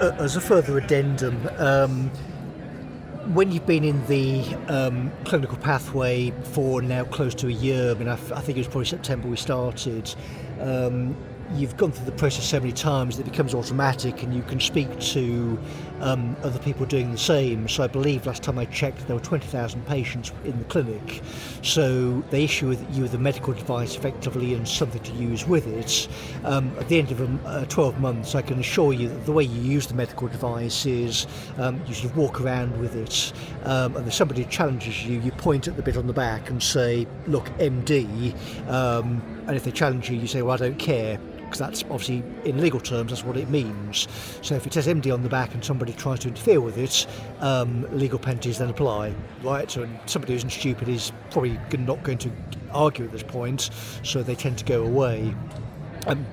As a further addendum, when you've been in the clinical pathway for now close to a year, I mean, I think it was probably September we started, you've gone through the process so many times that it becomes automatic and you can speak to other people doing the same. So I believe last time I checked there were 20,000 patients in the clinic. So they issue you with a medical device effectively and something to use with it. At the end of 12 months, I can assure you that the way you use the medical device is you sort of walk around with it, and if somebody challenges you, you point at the bit on the back and say, look, MD, and if they challenge you, you say, well, I don't care. Because that's obviously, in legal terms, that's what it means. So if it says MD on the back and somebody tries to interfere with it, legal penalties then apply, right? So somebody who isn't stupid is probably not going to argue at this point, so they tend to go away.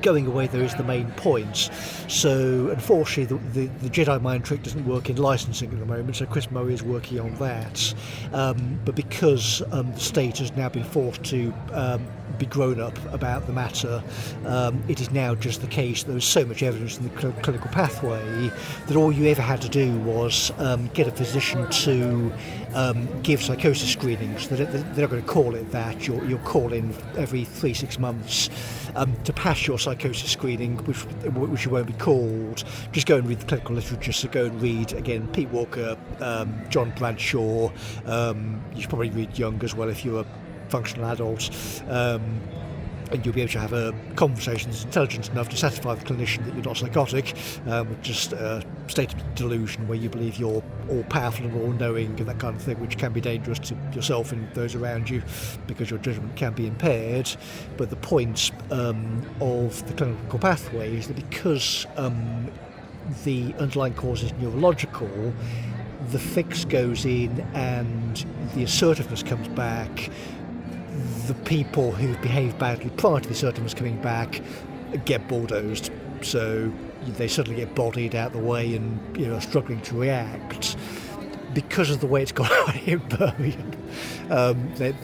Going away there is the main point. So unfortunately the Jedi mind trick doesn't work in licensing at the moment, so Chris Murray is working on that. But because the state has now been forced to be grown up about the matter, it is now just the case that there is so much evidence in the clinical pathway that all you ever had to do was get a physician to give psychosis screenings. They're not going to call it that. You'll call in every 3-6 months to pass your psychosis screening, which you won't be called. Just go and read the clinical literature. So go and read again Pete Walker, John Bradshaw. You should probably read Young as well if you're a functional adult, and you'll be able to have a conversation that's intelligent enough to satisfy the clinician that you're not psychotic, with just a state of delusion where you believe you're all powerful and all knowing and that kind of thing, which can be dangerous to yourself and those around you because your judgment can be impaired. But the point of the clinical pathway is that because the underlying cause is neurological, the fix goes in and the assertiveness comes back. The people who behaved badly prior to the assertiveness coming back get bulldozed, so they suddenly get bodied out of the way and are struggling to react. Because of the way it's gone on in Birmingham,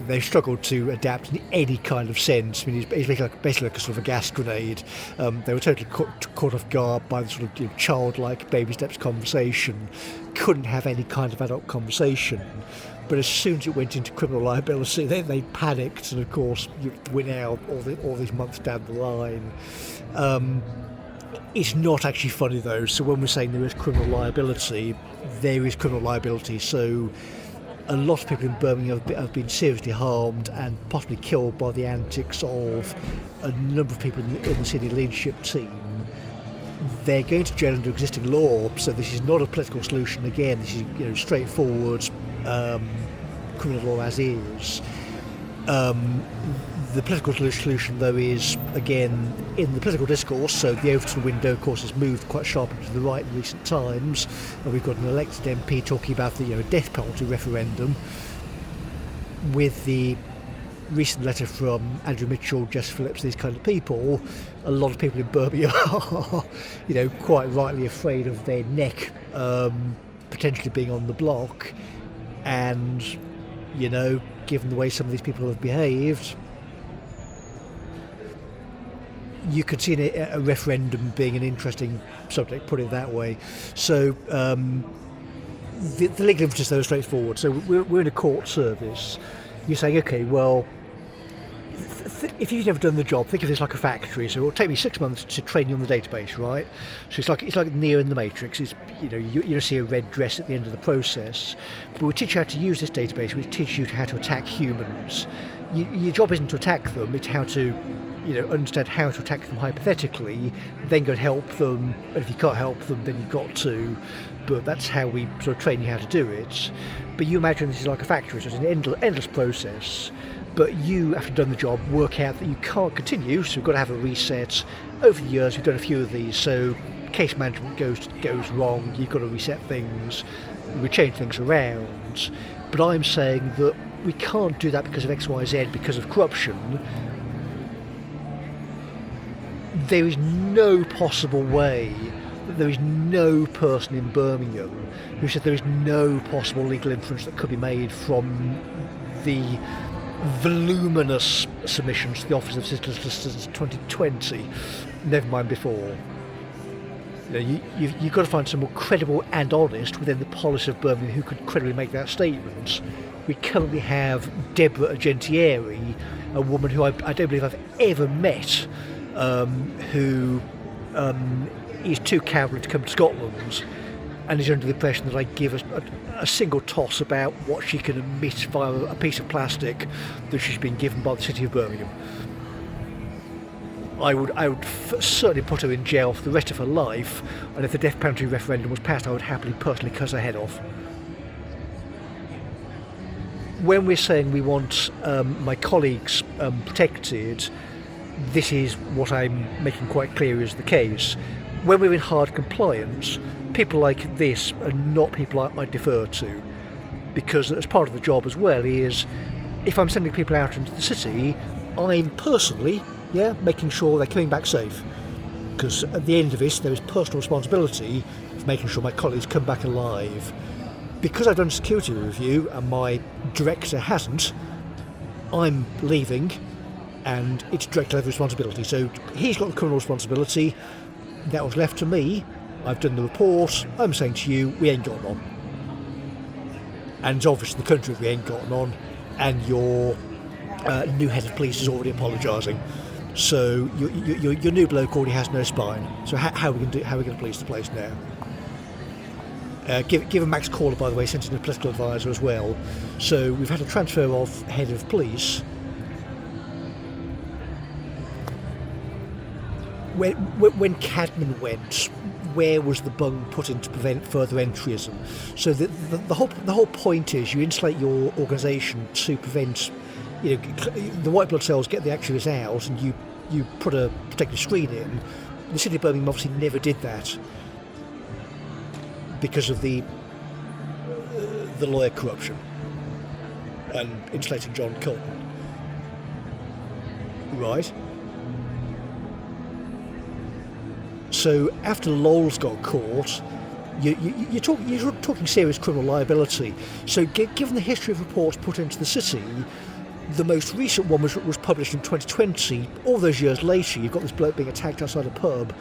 they struggled to adapt in any kind of sense. I mean, it's basically like a sort of a gas grenade. They were totally caught off guard by the sort of childlike baby steps conversation. Couldn't have any kind of adult conversation. But as soon as it went into criminal liability, they panicked, and of course, we're now all these months down the line. It's not actually funny though. So when we're saying there is criminal liability, there is criminal liability. So a lot of people in Birmingham have been seriously harmed and possibly killed by the antics of a number of people in the senior leadership team. They're going to jail under existing law, so this is not a political solution. Again, this is straightforward criminal law as is. The political solution, though, is, again, in the political discourse, so the Overton window, of course, has moved quite sharply to the right in recent times, and we've got an elected MP talking about the death penalty referendum. With the recent letter from Andrew Mitchell, Jess Phillips, these kind of people, a lot of people in Birmingham are, quite rightly afraid of their neck potentially being on the block, and, given the way some of these people have behaved, you could see a referendum being an interesting subject, put it that way. So the legal impetus, though, is straightforward. So we're in a court service. You're saying, okay, well, if you've never done the job, think of this like a factory. So it'll take me 6 months to train you on the database, right? So it's like Neo in the Matrix. It's, you see a red dress at the end of the process. But we teach you how to use this database. We teach you how to attack humans. Your job isn't to attack them. It's how to understand how to attack them hypothetically, then go and help them, and if you can't help them, then you've got to. But that's how we sort of train you how to do it. But you imagine this is like a factory, so it's an endless process. But you, after done the job, work out that you can't continue, so you've got to have a reset. Over the years, we've done a few of these, so case management goes wrong, you've got to reset things, we change things around. But I'm saying that we can't do that because of X, Y, Z, because of corruption. There is no possible way that there is no person in Birmingham who said there is no possible legal inference that could be made from the voluminous submissions to the Office of Citizen Solicitors 2020, never mind before. You've got to find someone credible and honest within the police of Birmingham who could credibly make that statement. We currently have Deborah Agentieri, a woman who I don't believe I've ever met, who is too cowardly to come to Scotland, and is under the impression that I give a single toss about what she can emit via a piece of plastic that she's been given by the City of Birmingham. I would certainly put her in jail for the rest of her life, and if the death penalty referendum was passed, I would happily personally cut her head off. When we're saying we want my colleagues protected, this is what I'm making quite clear is the case. When we're in hard compliance, people like this are not people I defer to, because as part of the job as well is, if I'm sending people out into the city, I'm personally making sure they're coming back safe, because at the end of this there is personal responsibility for making sure my colleagues come back alive. Because I've done a security review and my director hasn't, I'm leaving, and it's director level responsibility. So he's got the criminal responsibility. That was left to me. I've done the report. I'm saying to you, we ain't gotten on. And it's obvious in the country we ain't gotten on, and your new head of police is already apologising. So your new bloke already has no spine. So how are we going to police the place now? Given Max Caller, by the way, sent in a political advisor as well. So we've had a transfer of head of police. When Cadman went, where was the bung put in to prevent further entryism? So the whole point is you insulate your organisation to prevent, the white blood cells get the activists out, and you put a protective screen in. The City of Birmingham obviously never did that because of the lawyer corruption and insulating John Colton. Right. So after Lowell's got caught, you're talking serious criminal liability. So given the history of reports put into the city, the most recent one was published in 2020. All those years later, you've got this bloke being attacked outside a pub.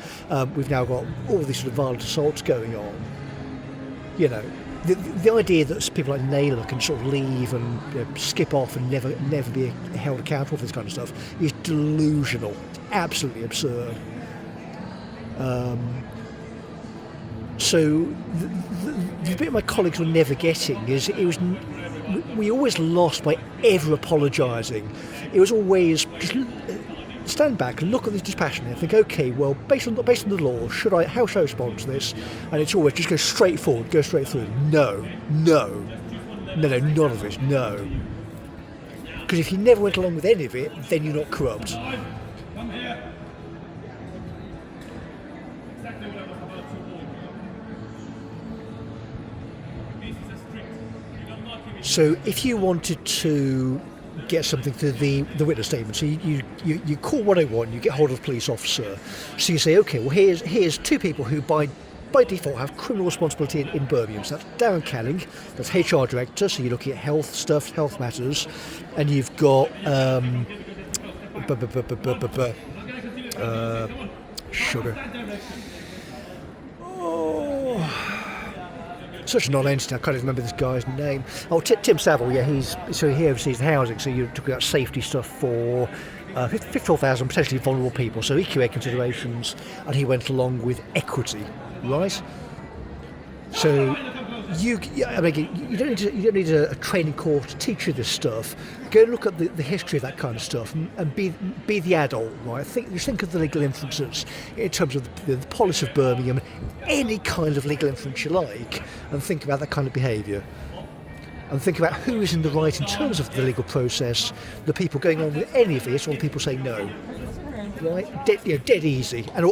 We've now got all these sort of violent assaults going on. The idea that people like Naylor can sort of leave and skip off and never be held accountable for this kind of stuff is delusional. It's absolutely absurd. So the bit my colleagues were never getting is we always lost by ever apologising. It was always just stand back and look at this dispassionately and think, okay, well, based on the law, how should I respond to this? And it's always just go straight forward, go straight through. No, none of this, no. Because if you never went along with any of it, then you're not corrupt. So if you wanted to get something to the witness statement, so you call 101, you get hold of a police officer, so you say, okay, well here's two people who by default have criminal responsibility in Birmingham. So that's Darren Canning, that's HR director, so you're looking at health stuff, health matters, and you've got sugar. Such a non-entity, I can't even remember this guy's name. Oh, Tim Saville, yeah, he oversees the housing, so you're talking about safety stuff for 54,000 potentially vulnerable people, so EQA considerations, and he went along with equity, right? So you don't need a training course to teach you this stuff. Go and look at the history of that kind of stuff and be the adult, right? Think of the legal inferences in terms of the police of Birmingham, any kind of legal inference you like, and think about that kind of behaviour. And think about who is in the right in terms of the legal process, the people going on with any of it, or the people saying no. Right? Dead easy, and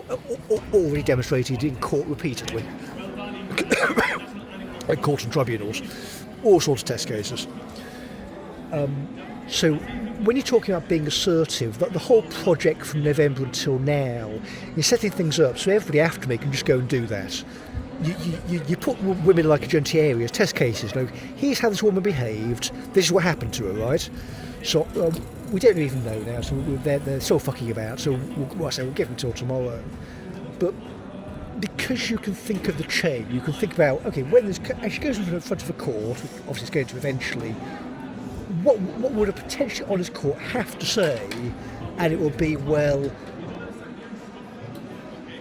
already demonstrated in court repeatedly. At courts and tribunals, all sorts of test cases. So when you're talking about being assertive, the whole project from November until now, you're setting things up so everybody after me can just go and do that. You put women like Agentieri as test cases. Like, here's how this woman behaved, this is what happened to her, right? So we don't even know now, so they're still fucking about, so we'll give them till tomorrow. But because you can think of the chain, you can think about, okay, when this actually goes in front of a court, obviously it's going to eventually, what would a potentially honest court have to say? And it will be, well,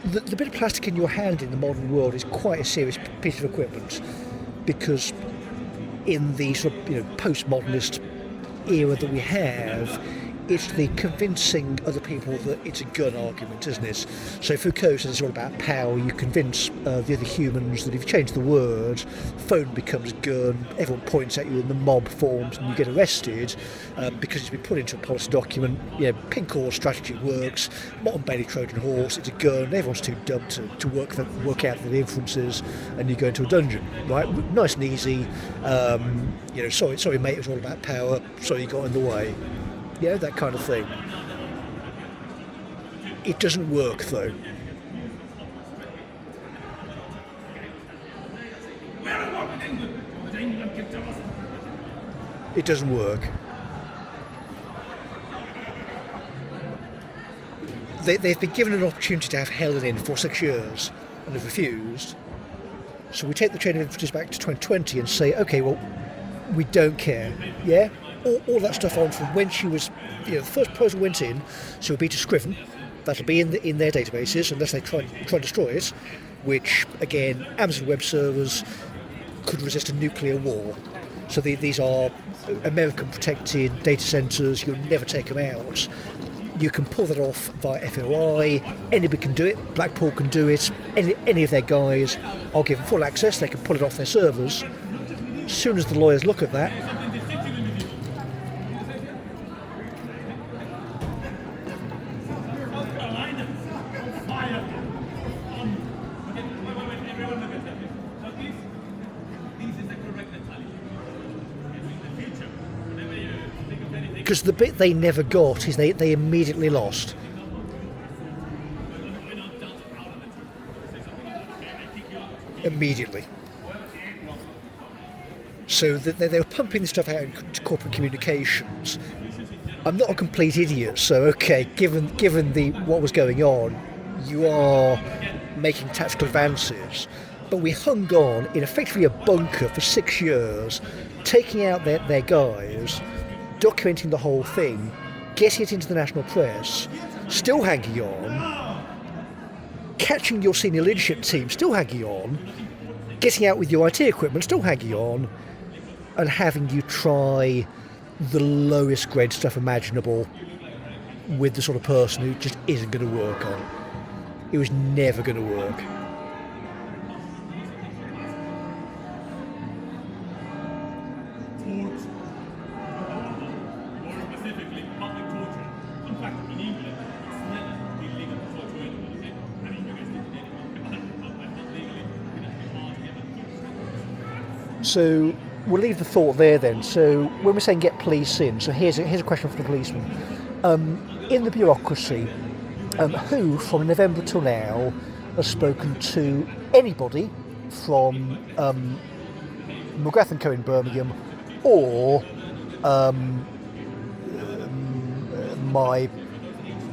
the bit of plastic in your hand in the modern world is quite a serious piece of equipment, because in the sort of postmodernist era that we have, it's the convincing other people that it's a gun argument, isn't it? So Foucault says it's all about power. You convince the other humans that if you change the word, phone becomes gun, everyone points at you and the mob forms and you get arrested because it's been put into a policy document. Pink horse strategy works, Montgomery Trojan horse, it's a gun, everyone's too dumb to work out the inferences, and you go into a dungeon, right? Nice and easy. Sorry mate, it was all about power, sorry you got in the way. That kind of thing. It doesn't work though. It doesn't work. They've been given an opportunity to have Helen in for 6 years and have refused. So we take the chain of inferences back to 2020 and say, okay, well, we don't care, yeah? All that stuff on from when she was, the first proposal went in, so it would be to Scriven. That'll be in their databases unless they try and destroy it, which again, Amazon Web Servers could resist a nuclear war. So these are American protected data centers. You'll never take them out. You can pull that off via FOI. Anybody can do it. Blackpool can do it. Any of their guys, I'll give them full access. They can pull it off their servers. As soon as the lawyers look at that, because the bit they never got is they immediately lost. Immediately. So they were pumping this stuff out into corporate communications. I'm not a complete idiot, so okay, given what was going on, you are making tactical advances. But we hung on in effectively a bunker for 6 years, taking out their guys, documenting the whole thing, getting it into the national press, still hanging on, catching your senior leadership team, still hanging on, getting out with your IT equipment, still hanging on, and having you try the lowest grade stuff imaginable with the sort of person who just isn't going to work on. It was never going to work. So we'll leave the thought there then. So when we're saying get police in, so here's a question for the policeman. In the bureaucracy, who from November till now has spoken to anybody from McGrath & Co in Birmingham or my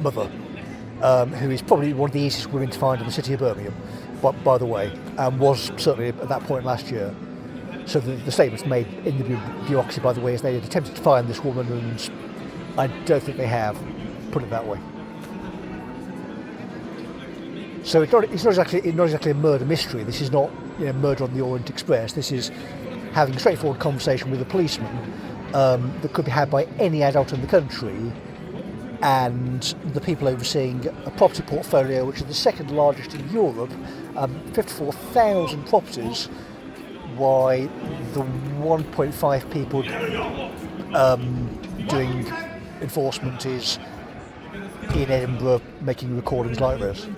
mother, who is probably one of the easiest women to find in the city of Birmingham, by the way, and was certainly at that point last year. So the statements made in the bureaucracy, by the way, is they had attempted to find this woman, and I don't think they have, put it that way. So it's not exactly a murder mystery. This is not Murder on the Orient Express. This is having a straightforward conversation with a policeman that could be had by any adult in the country, and the people overseeing a property portfolio which is the second largest in Europe, 54,000 properties. Why the 1.5 people doing enforcement is in Edinburgh making recordings like this.